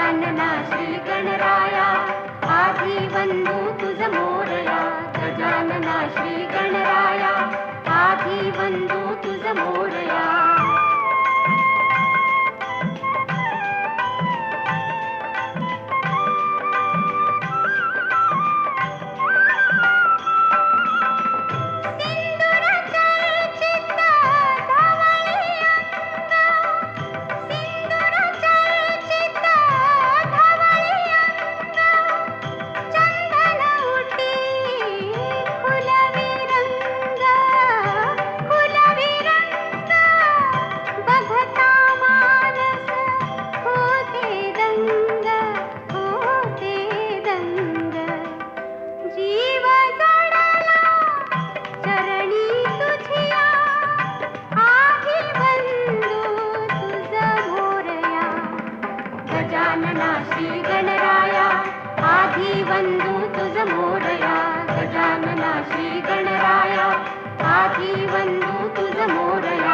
गजानना श्री गणराया आधी वंदू तुझ मोरया. गजानना श्री गणराया आधी वंदू तुझ मोरया. गजानना श्री गणराया आधी वंदू तुझ मोरया. गजानना श्री गणराया आधी वंदू तुझ मोरया.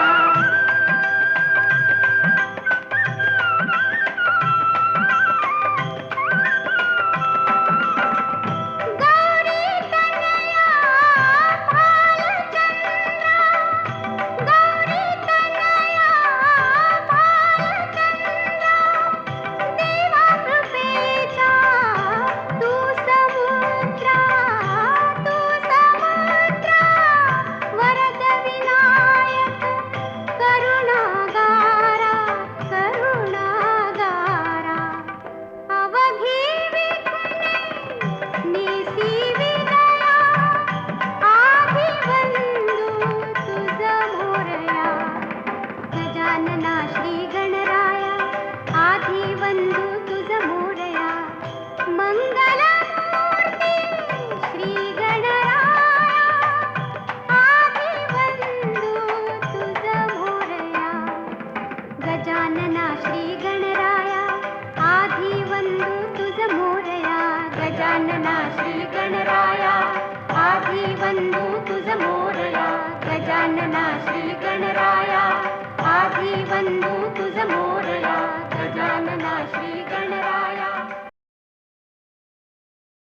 गजानना श्री गणराया आधी वंदू तुझ मोरया. मंगलमूर्ती श्री गणराया आधी वंदू तुझ मोरया. गजानना श्री गणराया आधी वंदू तुझ मोरया. गजानना श्री गणराया आधी वंदू तुझ मोरया. गजानना श्री गणराया आधी वंदू तुझ मोरया. गजानना श्री